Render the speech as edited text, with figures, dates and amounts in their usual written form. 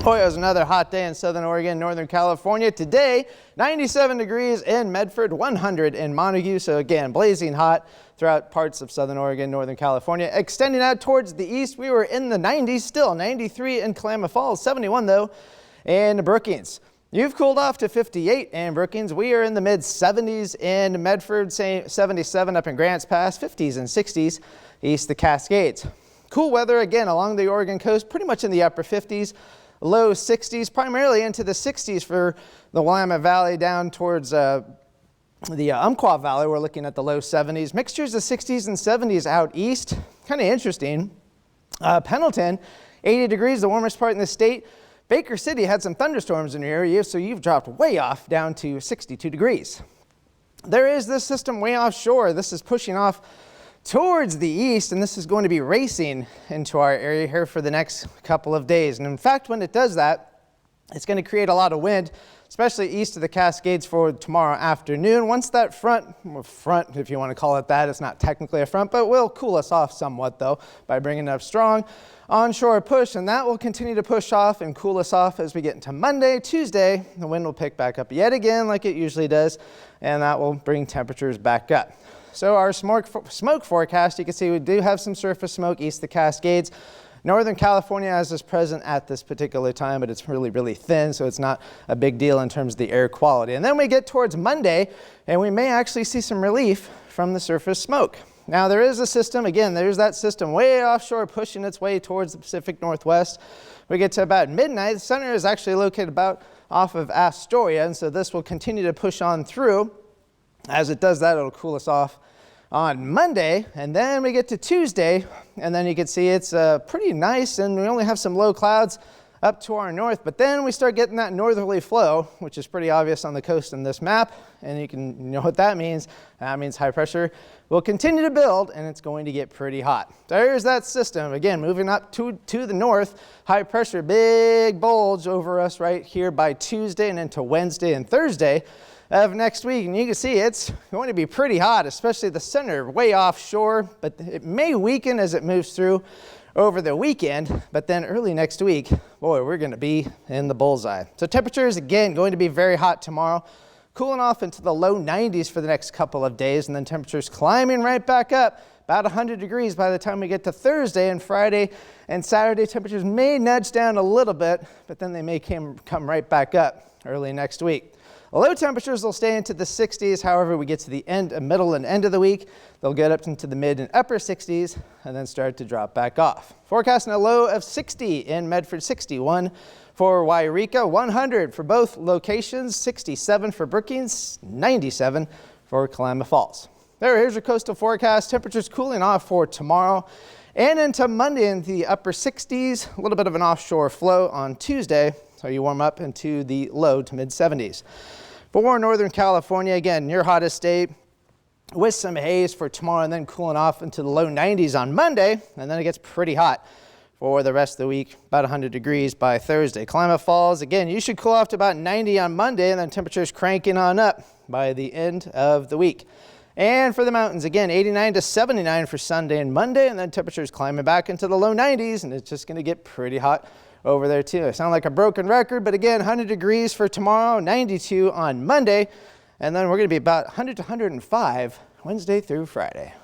Boy, it was another hot day in Southern Oregon, Northern California. Today, 97 degrees in Medford, 100 in Montague. So again, blazing hot throughout parts of Southern Oregon, Northern California. Extending out towards the east, we were in the 90s still, 93 in Klamath Falls, 71 though in Brookings. You've cooled off to 58 in Brookings. We are in the mid 70s in Medford, 77 up in Grants Pass, 50s and 60s east the Cascades. Cool weather again along the Oregon coast, pretty much in the upper 50s. Low 60s, primarily into the 60s for the Willamette Valley down towards the Umpqua Valley. We're looking at the low 70s. Mixtures of 60s and 70s out east. Kind of interesting. Pendleton, 80 degrees, the warmest part in the state. Baker City had some thunderstorms in your area, so you've dropped way off down to 62 degrees. There is this system way offshore. This is pushing off towards the east, and this is going to be racing into our area here for the next couple of days. And in fact, when it does that, it's going to create a lot of wind, especially east of the Cascades for tomorrow afternoon. Once that front, if you want to call it that, it's not technically a front, but will cool us off somewhat though by bringing up strong onshore push, and that will continue to push off and cool us off as we get into Monday. Tuesday, the wind will pick back up yet again like it usually does, and that will bring temperatures back up. So our smoke forecast, you can see we do have some surface smoke east of the Cascades. Northern California has this present at this particular time, but it's really, really thin, so it's not a big deal in terms of the air quality. And then we get towards Monday, and we may actually see some relief from the surface smoke. Now there is a system, again, there's that system way offshore pushing its way towards the Pacific Northwest. We get to about midnight. The center is actually located about off of Astoria, and so this will continue to push on through. As it does that, it'll cool us off on Monday, and then we get to Tuesday, and then you can see it's pretty nice, and we only have some low clouds up to our north, but then we start getting that northerly flow, which is pretty obvious on the coast in this map, and you know what that means. That means high pressure will continue to build, and it's going to get pretty hot. There's that system, again, moving up to the north, high pressure, big bulge over us right here by Tuesday and into Wednesday and Thursday of next week, and you can see it's going to be pretty hot, especially the center way offshore, but it may weaken as it moves through over the weekend, but then early next week, boy, we're going to be in the bullseye. So temperatures, again, going to be very hot tomorrow, cooling off into the low 90s for the next couple of days, and then temperatures climbing right back up, about 100 degrees by the time we get to Thursday, and Friday and Saturday temperatures may nudge down a little bit, but then they may come right back up early next week. Low temperatures will stay into the 60s. However, we get to the middle and end of the week, they'll get up into the mid and upper 60s and then start to drop back off. Forecasting a low of 60 in Medford, 61 for Wairika, 100 for both locations, 67 for Brookings, 97 for Klamath Falls. Here's your coastal forecast. Temperatures cooling off for tomorrow and into Monday in the upper 60s. A little bit of an offshore flow on Tuesday, so you warm up into the low to mid 70s. For Northern California, again, your hottest state with some haze for tomorrow and then cooling off into the low 90s on Monday, and then it gets pretty hot for the rest of the week, about 100 degrees by Thursday. Klamath Falls, again, you should cool off to about 90 on Monday, and then temperatures cranking on up by the end of the week. And for the mountains, again, 89 to 79 for Sunday and Monday, and then temperatures climbing back into the low 90s, and it's just going to get pretty hot over there too. I sound like a broken record, but again, 100 degrees for tomorrow, 92 on Monday, and then we're going to be about 100 to 105 Wednesday through Friday.